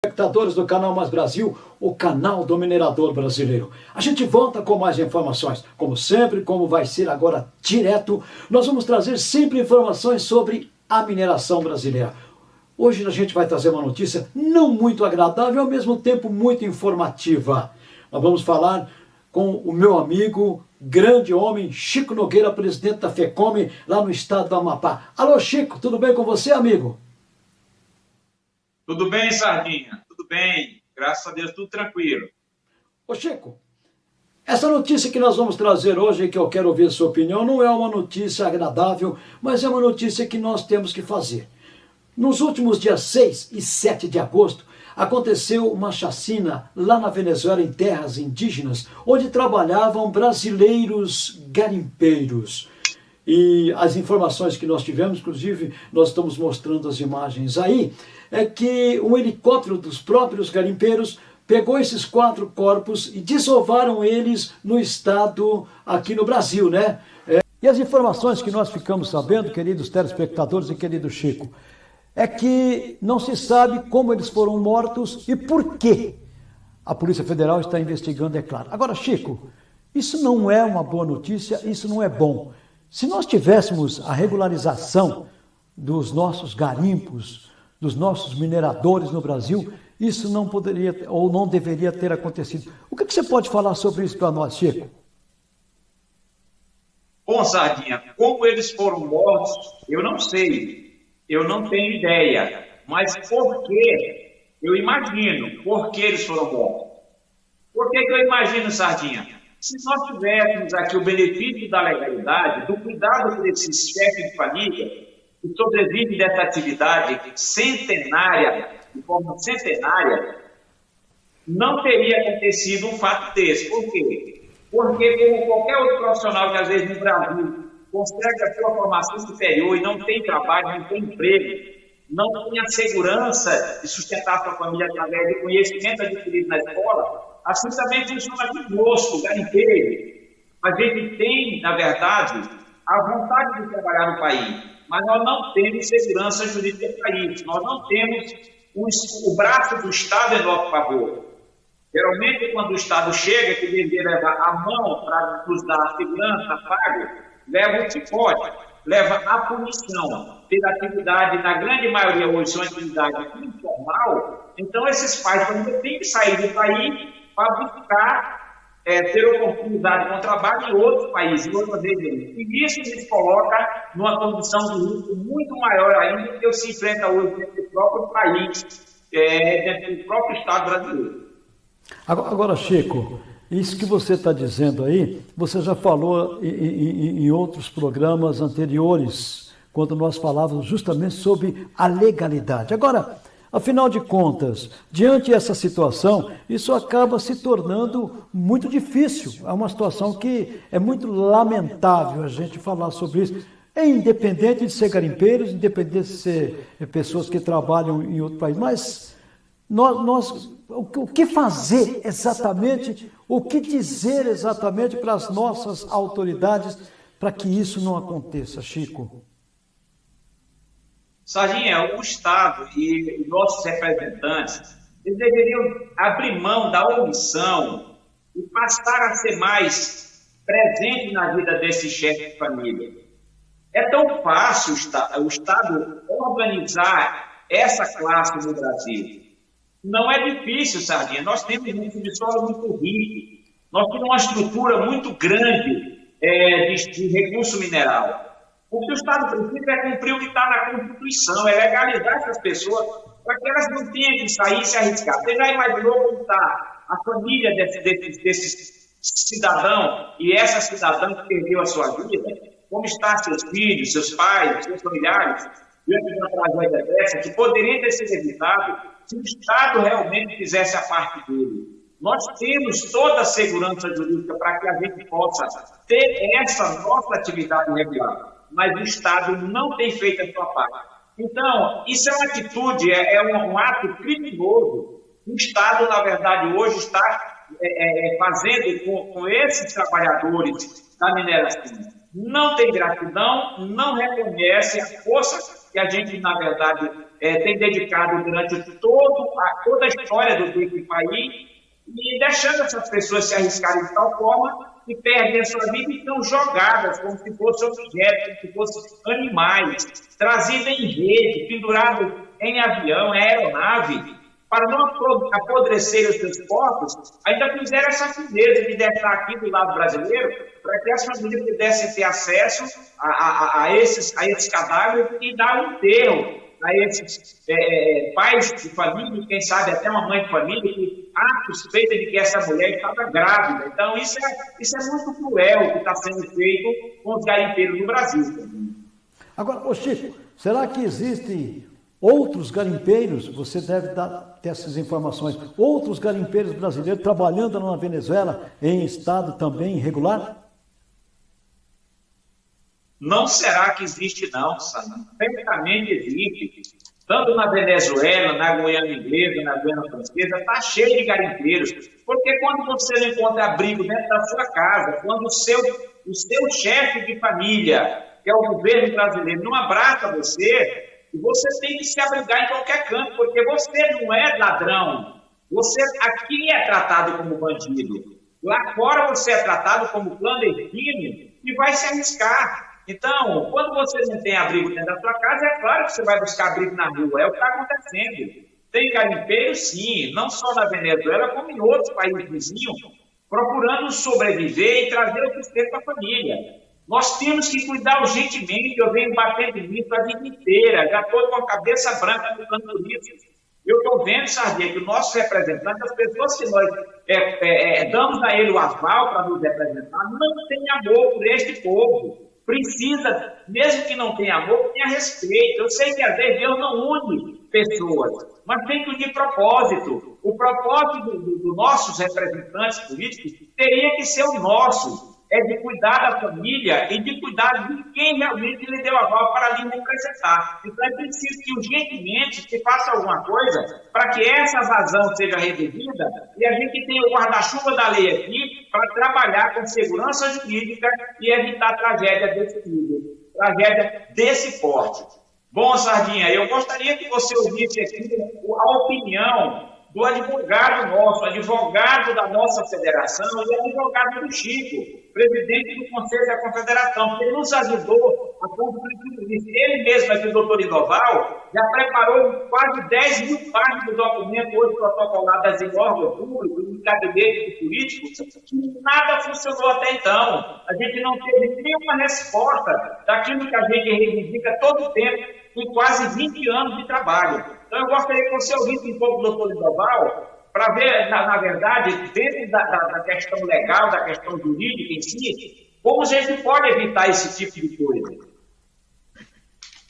Espectadores do canal Mais Brasil, o canal do minerador brasileiro. A gente volta com mais informações. Como sempre, como vai ser agora direto, nós vamos trazer sempre informações sobre a mineração brasileira. Hoje a gente vai trazer uma notícia não muito agradável e ao mesmo tempo muito informativa. Nós vamos falar com o meu amigo, grande homem, Chico Nogueira, presidente da FECOME, lá no estado do Amapá. Alô, Chico, tudo bem com você, amigo? Tudo bem, Sardinha? Tudo bem. Graças a Deus, tudo tranquilo. Ô, Chico, essa notícia que nós vamos trazer hoje, que eu quero ouvir a sua opinião, não é uma notícia agradável, mas é uma notícia que nós temos que fazer. Nos últimos dias 6 e 7 de agosto, aconteceu uma chacina lá na Venezuela, em terras indígenas, onde trabalhavam brasileiros garimpeiros. E as informações que nós tivemos, inclusive nós estamos mostrando as imagens aí, é que um helicóptero dos próprios garimpeiros pegou esses 4 corpos e desovaram eles no estado, aqui no Brasil, né? E as informações que nós ficamos sabendo, queridos telespectadores e querido Chico, é que não se sabe como eles foram mortos e por quê. A Polícia Federal está investigando, é claro. Agora, Chico, isso não é uma boa notícia, isso não é bom. Se nós tivéssemos a regularização dos nossos garimpos, dos nossos mineradores no Brasil, isso não poderia ou não deveria ter acontecido. O que você pode falar sobre isso para nós, Chico? Bom, Sardinha, como eles foram mortos, eu não sei. Eu não tenho ideia. Mas por que? Eu imagino por que eles foram mortos. Por que eu imagino, Sardinha? Se nós tivéssemos aqui o benefício da legalidade, do cuidado por esses chefes de família, que sobrevivem dessa atividade centenária, de forma centenária, não teria acontecido um fato desse. Por quê? Porque, como qualquer outro profissional que, às vezes, no Brasil, consegue a sua formação superior e não tem trabalho, não tem emprego, não tem a segurança de sustentar a sua família através do conhecimento adquirido na escola, assim também funciona aqui conosco, garimpeiro. A gente tem, na verdade, a vontade de trabalhar no país, mas nós não temos segurança jurídica para isso, nós não temos o braço do Estado em nosso favor. Geralmente, quando o Estado chega, que deveria levar a mão para nos dar a segurança, a pago, leva o chicote, leva a punição pela atividade, na grande maioria hoje, são atividade informal. Então, esses pais também têm que sair do país para buscar ter oportunidade com trabalho em outros países, em outras regiões. E isso nos coloca numa condição de risco muito maior ainda do que se enfrenta hoje dentro do próprio país, dentro do próprio Estado brasileiro. Agora, Chico, isso que você está dizendo aí, você já falou em outros programas anteriores, quando nós falávamos justamente sobre a legalidade. Agora, afinal de contas, diante dessa situação, isso acaba se tornando muito difícil. É uma situação que é muito lamentável a gente falar sobre isso. É independente de ser garimpeiros, independente de ser pessoas que trabalham em outro país, mas o que fazer exatamente, o que dizer exatamente para as nossas autoridades para que isso não aconteça, Chico? Sardinha, o Estado e nossos representantes, eles deveriam abrir mão da omissão e passar a ser mais presente na vida desses chefes de família. É tão fácil o Estado organizar essa classe no Brasil. Não é difícil, Sardinha. Nós temos um subsolo muito rico, nós temos uma estrutura muito grande de recurso mineral. O que o Estado precisa é cumprir o que está na Constituição, é legalizar essas pessoas para que elas não tenham que sair e se arriscar. Você já imaginou como está a família desse cidadão e essa cidadã que perdeu a sua vida? Como estão seus filhos, seus pais, seus familiares, diante de uma tragédia dessa, que poderia ter sido evitado se o Estado realmente fizesse a parte dele. Nós temos toda a segurança jurídica para que a gente possa ter essa nossa atividade regular, mas o Estado não tem feito a sua parte. Então, isso é uma atitude, um ato criminoso que o Estado, na verdade, hoje está fazendo com esses trabalhadores da mineração. não tem gratidão, não reconhece a força que a gente, na verdade, tem dedicado durante toda a história do país, e deixando essas pessoas se arriscarem de tal forma que perdem a sua vida e estão jogadas como se fossem objetos, como se fossem animais, trazidas em rede, pendurados em avião, em aeronave, para não apodrecer os seus corpos, ainda fizeram essa fineza de deixar aqui do lado brasileiro para que as famílias pudessem ter acesso a esses cadáveres e dar um enterro a esses pais de família, quem sabe até uma mãe de família, que há suspeita de que essa mulher estava grávida. Então, isso é muito cruel o que está sendo feito com os garimpeiros no Brasil. Agora, ô Chico, será que existem outros garimpeiros, você deve ter essas informações, outros garimpeiros brasileiros trabalhando na Venezuela em estado também irregular? Não será que existe, não, Sandro. Certamente existe. Tanto na Venezuela, na Guiana Inglesa, na Guiana Francesa, está cheio de garimpeiros. Porque quando você não encontra abrigo dentro da sua casa, quando o seu chefe de família, que é o governo brasileiro, não abraça você, você tem que se abrigar em qualquer canto, porque você não é ladrão. Você aqui é tratado como bandido. Lá fora você é tratado como clandestino e vai se arriscar. Então, quando você não tem abrigo dentro da sua casa, é claro que você vai buscar abrigo na rua. É o que está acontecendo. Tem garimpeiros, sim, não só na Venezuela, como em outros países vizinhos, procurando sobreviver e trazer o sustento para a família. Nós temos que cuidar urgentemente. Eu venho batendo nisso a vida inteira. Já estou com a cabeça branca lutando por isso. Eu estou vendo, Sardinha, que o nosso representante, as pessoas que nós damos a ele o aval para nos representar, não tem amor por este povo. Precisa, mesmo que não tenha amor, tenha respeito. Eu sei que às vezes Deus não une pessoas, mas tem que unir propósito. O propósito dos nossos representantes políticos teria que ser o nosso, de cuidar da família e de cuidar de quem realmente lhe deu aval para lhe representar. Então é preciso que urgentemente se faça alguma coisa para que essa vazão seja reduzida e a gente tenha o guarda-chuva da lei aqui para trabalhar com segurança jurídica e evitar tragédia desse nível, tragédia desse porte. Bom, Sardinha, eu gostaria que você ouvisse aqui a opinião do advogado nosso, advogado da nossa federação e advogado do Chico, presidente do Conselho da Confederação, que nos ajudou a construir isso. Ele mesmo, aqui, o doutor Idoval, já preparou quase 10 mil páginas do documento hoje protocoladas em órgão público, em gabinete político, que nada funcionou até então. A gente não teve nenhuma resposta daquilo que a gente reivindica todo o tempo, em quase 20 anos de trabalho. Então, eu gostaria que você ouvisse um pouco do doutor Idoval, para ver, na verdade, dentro da questão legal, da questão jurídica em si, como a gente pode evitar esse tipo de coisa.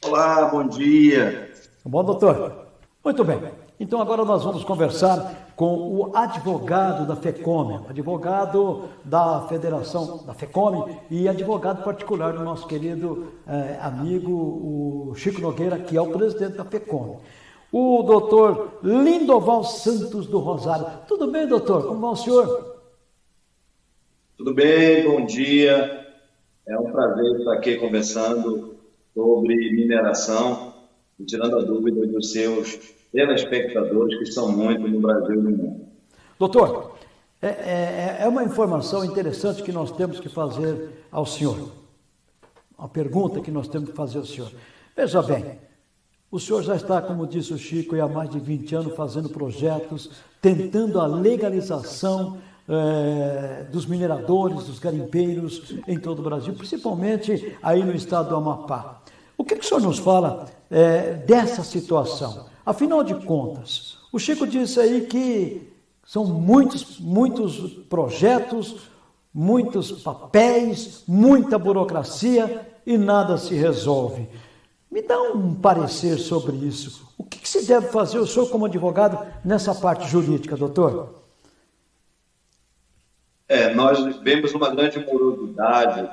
Olá, bom dia. Bom, doutor. Muito bem. Então, agora nós vamos conversar com o advogado da FECOME, advogado da Federação da FECOME e advogado particular do nosso querido amigo, o Chico Nogueira, que é o presidente da FECOME. O doutor Lindoval Santos do Rosário. Tudo bem, doutor? Como vai o senhor? Tudo bem, bom dia. É um prazer estar aqui conversando sobre mineração e tirando a dúvida dos seus telespectadores, que são muitos no Brasil e no mundo. Doutor, é uma informação interessante que nós temos que fazer ao senhor. Uma pergunta que nós temos que fazer ao senhor. Veja bem, o senhor já está, como disse o Chico, há mais de 20 anos fazendo projetos, tentando a legalização dos mineradores, dos garimpeiros em todo o Brasil, principalmente aí no estado do Amapá. O que o senhor nos fala dessa situação? Afinal de contas, o Chico disse aí que são muitos projetos, muitos papéis, muita burocracia e nada se resolve. Me dá um parecer sobre isso. O que se deve fazer, o senhor como advogado, nessa parte jurídica, doutor? Nós vemos uma grande morosidade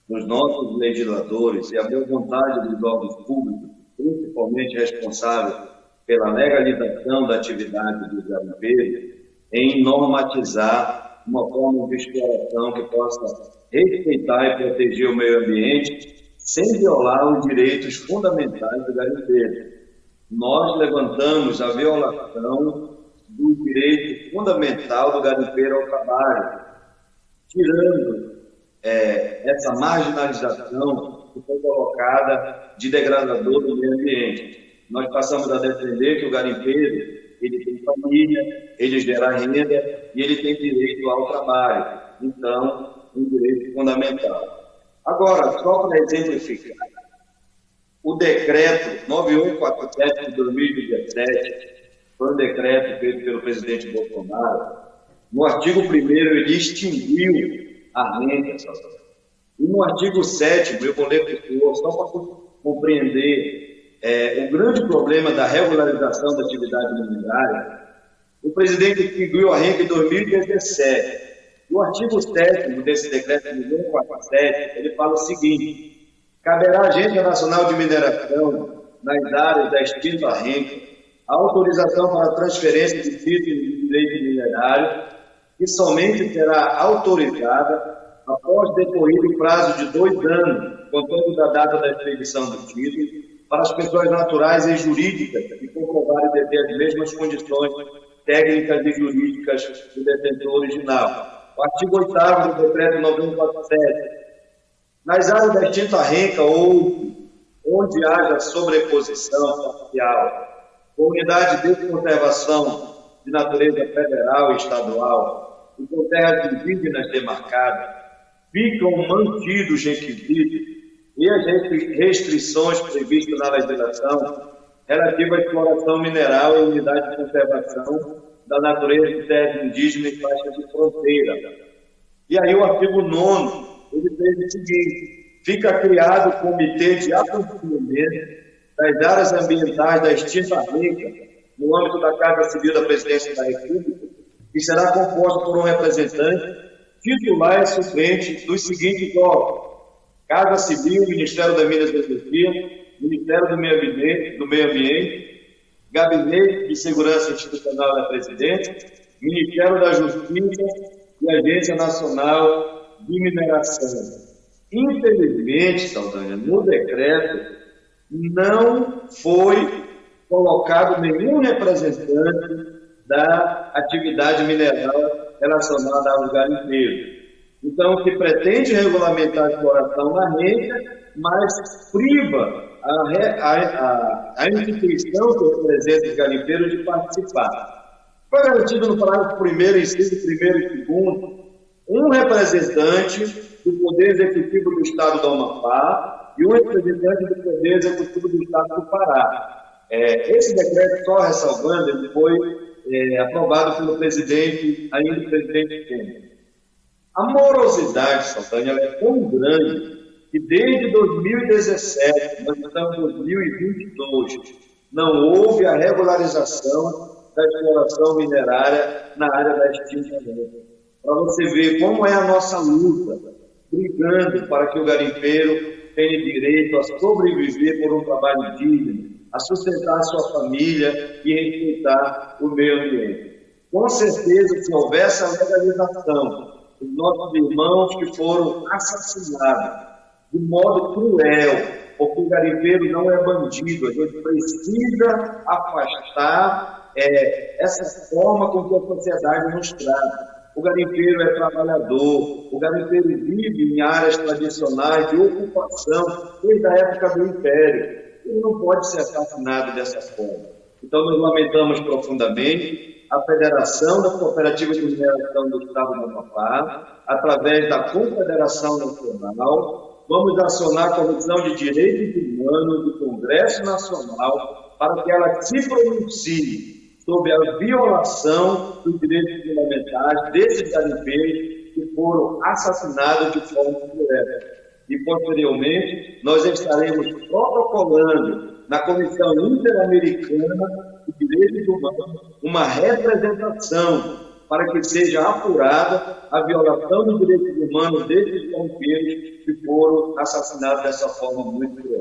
nos nossos legisladores e a boa vontade dos órgãos públicos, principalmente responsáveis pela legalização da atividade dos garimpeiros, em normatizar uma forma de exploração que possa respeitar e proteger o meio ambiente sem violar os direitos fundamentais do garimpeiro. Nós levantamos a violação do direito fundamental do garimpeiro ao trabalho, tirando essa marginalização que foi colocada de degradador do meio ambiente. Nós passamos a defender que o garimpeiro ele tem família, ele gera renda e ele tem direito ao trabalho. Então, um direito fundamental. Agora, só para exemplificar, o decreto 9147 de 2017 foi um decreto feito pelo presidente Bolsonaro. No artigo 1º, ele extinguiu a renda. E no artigo 7º, eu vou ler para só para compreender o grande problema da regularização da atividade minerária. O presidente extinguiu a renda em 2017. No artigo 7º desse decreto 9147, ele fala o seguinte: caberá à Agência Nacional de Mineração, nas áreas da extinta renda, a autorização para a transferência de títulos de direito minerário, que somente será autorizada após decorrido o prazo de 2 anos, contando da data da expedição do título, para as pessoas naturais e jurídicas que comprovarem deter as mesmas condições técnicas e jurídicas do detentor original. O artigo 8º do decreto 9147. Nas áreas da extinta renca ou onde haja sobreposição parcial, comunidade de conservação de natureza federal e estadual e com terras indígenas demarcadas, ficam mantidos requisitos e as restrições previstas na legislação relativa à exploração mineral e unidade de conservação da natureza de terras indígenas e faixas de fronteira. E aí o artigo 9º, ele fez o seguinte: fica criado o Comitê de Acompanhamento das Áreas Ambientais da extinta renca no âmbito da Casa Civil da Presidência da República, que será composto por um representante titular e suplente dos seguintes órgãos: Casa Civil, Ministério das Minas e Energia, Ministério do Meio Ambiente, Gabinete de Segurança Institucional da Presidência, Ministério da Justiça e Agência Nacional de Mineração. Infelizmente, Saldanha, no decreto não foi colocado nenhum representante da atividade mineral relacionada aos garimpeiros. Então, se pretende regulamentar a exploração na renda, mas priva a instituição que representa os garimpeiros de participar. Foi garantido no parágrafo 1º, inciso 1º e 2º, um representante do Poder Executivo do Estado do Amapá e um representante do Poder Executivo do Estado do Pará. Esse decreto, só ressalvando, ele foi aprovado pelo presidente, ainda o presidente Temer. A morosidade, Saldanha, é tão grande que desde 2017, nós estamos em 2022, não houve a regularização da exploração minerária na área da extinta renca. Para você ver como é a nossa luta, brigando para que o garimpeiro tenha direito a sobreviver por um trabalho digno, a sustentar a sua família e respeitar o meio ambiente. Com certeza, se houvesse a legalização dos nossos irmãos que foram assassinados de modo cruel, porque o garimpeiro não é bandido, a gente precisa afastar essa forma com que a sociedade nos trata. O garimpeiro é trabalhador, o garimpeiro vive em áreas tradicionais de ocupação desde a época do Império. Ele não pode ser assassinado dessa forma. Então, nós lamentamos profundamente a Federação da Cooperativa de Mineração do Estado do Amapá, através da Confederação Nacional, vamos acionar a Comissão de Direitos Humanos do Congresso Nacional para que ela se pronuncie sobre a violação dos direitos fundamentais desses garimpeiros que foram assassinados de forma cruel. E, posteriormente, nós estaremos protocolando na Comissão Interamericana de Direitos Humanos uma representação para que seja apurada a violação dos direitos humanos desses garimpeiros que foram assassinados dessa forma muito cruel.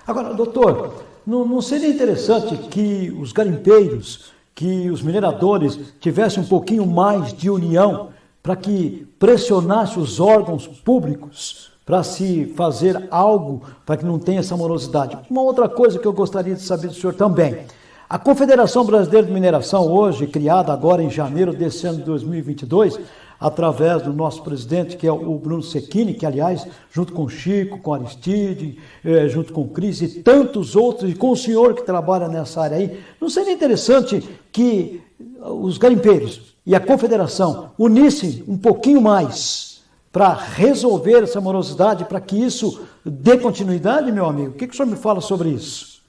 Agora, doutor, não seria interessante que os garimpeiros, que os mineradores tivessem um pouquinho mais de união para que pressionasse os órgãos públicos para se fazer algo para que não tenha essa morosidade. Uma outra coisa que eu gostaria de saber do senhor também. A Confederação Brasileira de Mineração, hoje, criada agora em janeiro desse ano de 2022, através do nosso presidente, que é o Bruno Cecchini, que, aliás, junto com o Chico, com o Aristide, junto com o Cris e tantos outros, e com o senhor que trabalha nessa área aí, não seria interessante que os garimpeiros e a Confederação unissem um pouquinho mais para resolver essa morosidade, para que isso dê continuidade, meu amigo? O que o senhor me fala sobre isso?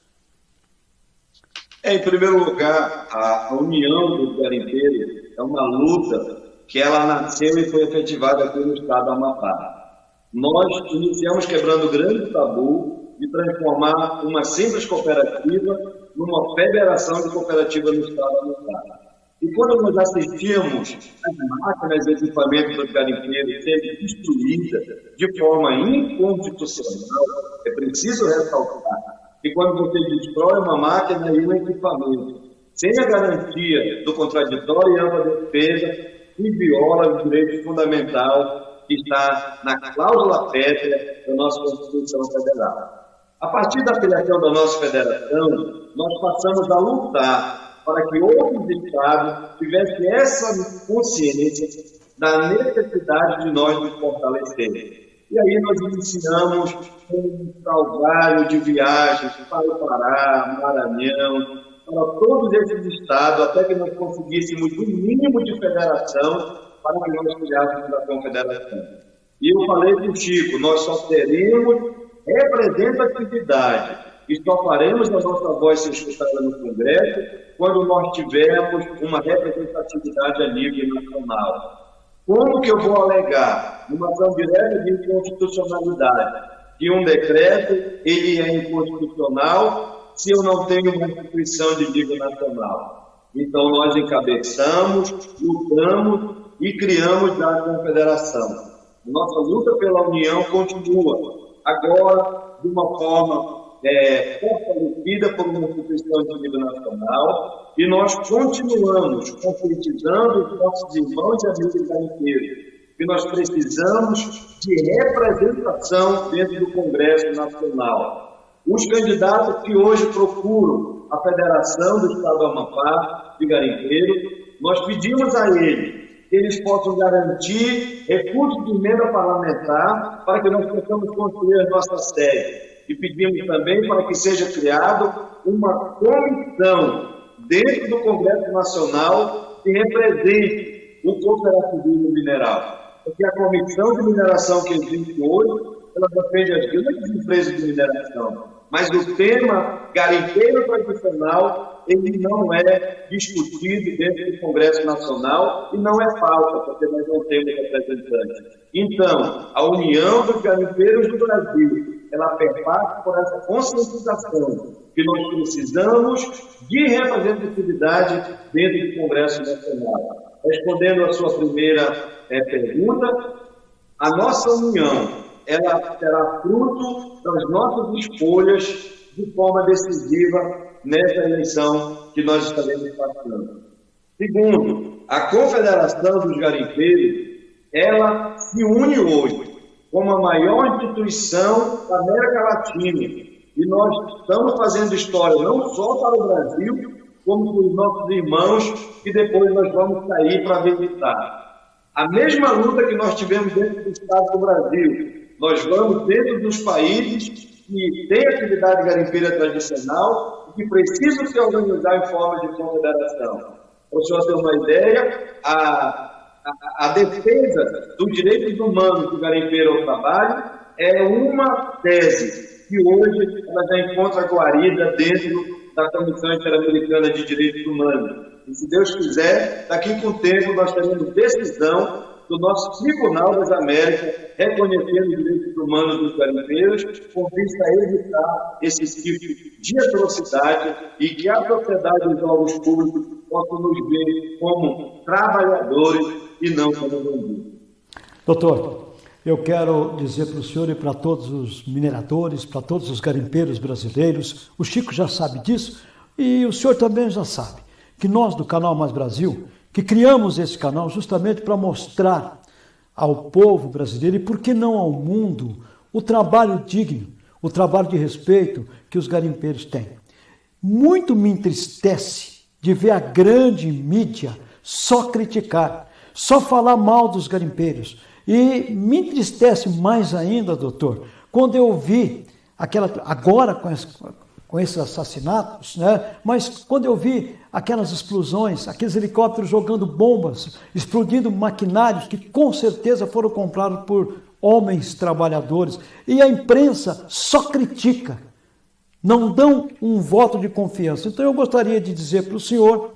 Em primeiro lugar, a união dos garimpeiros é uma luta que ela nasceu e foi efetivada aqui no estado do Amapá. Nós iniciamos quebrando o grande tabu de transformar uma simples cooperativa numa federação de cooperativas no estado do Amapá. E quando nós assistimos as máquinas e equipamentos dos garimpeiros sendo destruídas de forma inconstitucional, é preciso ressaltar que quando você destrói uma máquina e um equipamento sem a garantia do contraditório e ampla defesa, e viola o direito fundamental que está na cláusula pétrea da nossa Constituição Federal. A partir da criação da nossa federação, nós passamos a lutar para que outros estados tivessem essa consciência da necessidade de nós nos fortalecermos. E aí nós iniciamos um calvário de viagens para o Pará, Maranhão, para todos esses estados, até que nós conseguíssemos um mínimo de federação para que nós criássemos a confederação. E eu falei para o Chico, nós só teremos representatividade e só faremos a nossa voz ser escutada no Congresso quando nós tivermos uma representatividade a nível nacional. Como que eu vou alegar uma ação direta de inconstitucionalidade que um decreto ele é inconstitucional se eu não tenho uma instituição de nível nacional? Então, nós encabeçamos, lutamos e criamos já a Confederação. Nossa luta pela União continua, agora de uma forma fortalecida por uma instituição de nível nacional, e nós continuamos conscientizando os nossos irmãos e amigos garimpeiros que nós precisamos de representação dentro do Congresso Nacional. Os candidatos que hoje procuram a Federação do Estado do Amapá de Garimpeiros, nós pedimos a eles que eles possam garantir recursos de emenda parlamentar para que nós possamos construir as nossas sedes. E pedimos também para que seja criado uma comissão dentro do Congresso Nacional que represente o cooperativismo mineral. Porque a comissão de mineração que existe hoje, ela defende as grandes empresas de mineração. Mas o tema garimpeiro tradicional, ele não é discutido dentro do Congresso Nacional e não é pauta, porque nós não temos representantes. Então, a União dos Garimpeiros do Brasil, ela perpassa por essa conscientização que nós precisamos de representatividade dentro do Congresso Nacional. Respondendo à sua primeira pergunta, a nossa união ela será fruto das nossas escolhas de forma decisiva nessa eleição que nós estaremos passando. Segundo, a Confederação dos Garimpeiros, ela se une hoje como a maior instituição da América Latina. E nós estamos fazendo história não só para o Brasil, como para os nossos irmãos que depois nós vamos sair para visitar. A mesma luta que nós tivemos dentro do Estado do Brasil, nós vamos dentro dos países que têm atividade garimpeira tradicional e que precisam se organizar em forma de confederação. Para o senhor ter uma ideia, a defesa dos direitos humanos do garimpeiro ao trabalho é uma tese que hoje ela já encontra guarida dentro da Comissão Interamericana de Direitos Humanos. E se Deus quiser, daqui com o tempo nós teremos decisão do nosso Tribunal das Américas reconhecendo os direitos humanos dos garimpeiros, com vista a evitar esse tipo de atrocidade e que a sociedade e os órgãos públicos possam nos ver como trabalhadores e não como bandidos. Doutor, eu quero dizer para o senhor e para todos os mineradores, para todos os garimpeiros brasileiros, o Chico já sabe disso e o senhor também já sabe, que nós do Canal Mais Brasil que criamos esse canal justamente para mostrar ao povo brasileiro e, por que não ao mundo, o trabalho digno, o trabalho de respeito que os garimpeiros têm. Muito me entristece de ver a grande mídia só criticar, só falar mal dos garimpeiros. E me entristece mais ainda, doutor, quando eu vi agora com esses assassinatos, né? Mas quando eu vi aquelas explosões, aqueles helicópteros jogando bombas, explodindo maquinários que com certeza foram comprados por homens trabalhadores, e a imprensa só critica, não dão um voto de confiança. Então eu gostaria de dizer para o senhor,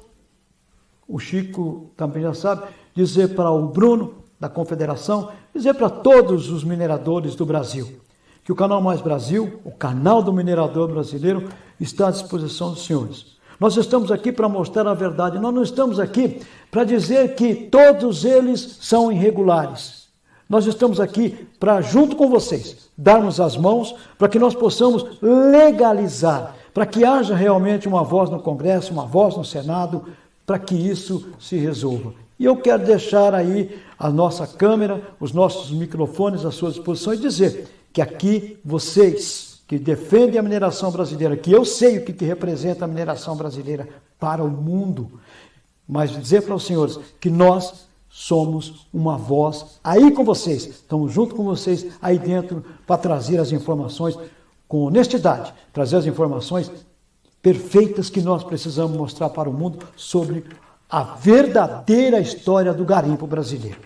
o Chico também já sabe, dizer para o Bruno, da Confederação, dizer para todos os mineradores do Brasil, que o Canal Mais Brasil, o canal do minerador brasileiro, está à disposição dos senhores. Nós estamos aqui para mostrar a verdade, nós não estamos aqui para dizer que todos eles são irregulares. Nós estamos aqui para, junto com vocês, darmos as mãos para que nós possamos legalizar, para que haja realmente uma voz no Congresso, uma voz no Senado, para que isso se resolva. E eu quero deixar aí a nossa câmera, os nossos microfones à sua disposição e dizer que aqui vocês que defendem a mineração brasileira, que eu sei o que representa a mineração brasileira para o mundo, mas dizer para os senhores que nós somos uma voz aí com vocês, estamos junto com vocês aí dentro para trazer as informações com honestidade, trazer as informações perfeitas que nós precisamos mostrar para o mundo sobre a verdadeira história do garimpo brasileiro.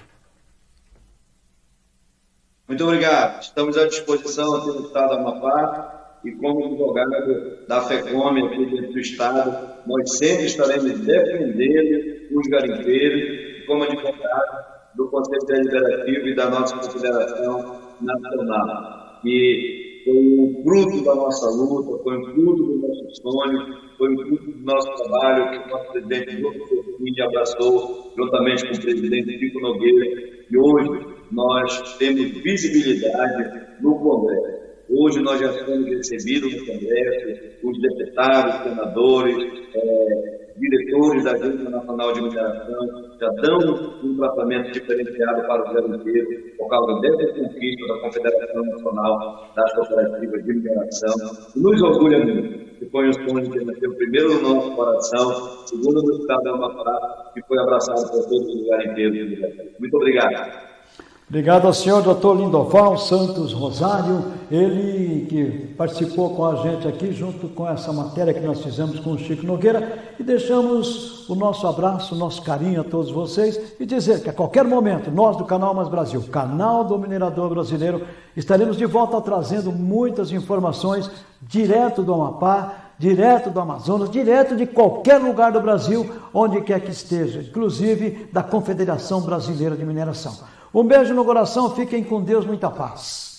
Muito obrigado. Estamos à disposição aqui do Estado do Amapá e como advogado da FECOME aqui dentro do Estado, nós sempre estaremos defendendo os garimpeiros como advogado do Conselho Deliberativo e da nossa Confederação Nacional. E foi um fruto da nossa luta, foi um fruto do nosso sonho, foi um fruto do nosso trabalho que o nosso presidente Lula abraçou juntamente com o presidente Chico Nogueira. E hoje nós temos visibilidade no Congresso. Hoje nós já somos recebidos no Congresso, os deputados, senadores, diretores da Agência Nacional de Mineração já dão um tratamento diferenciado para os garimpeiros por causa dessa conquista da Confederação Nacional das Cooperativas de Mineração. Nos orgulha muito, que foi um sonho que nasceu primeiro no nosso coração, segundo no Estado do Amapá, que foi abraçado por todos os garimpeiros do Brasil. Muito obrigado. Obrigado ao senhor Dr. Lindoval Santos Rosário, ele que participou com a gente aqui junto com essa matéria que nós fizemos com o Chico Nogueira, e deixamos o nosso abraço, o nosso carinho a todos vocês e dizer que a qualquer momento nós do Canal Mais Brasil, canal do minerador brasileiro, estaremos de volta trazendo muitas informações direto do Amapá, direto do Amazonas, direto de qualquer lugar do Brasil, onde quer que esteja, inclusive da Confederação Brasileira de Mineração. Um beijo no coração, fiquem com Deus, muita paz.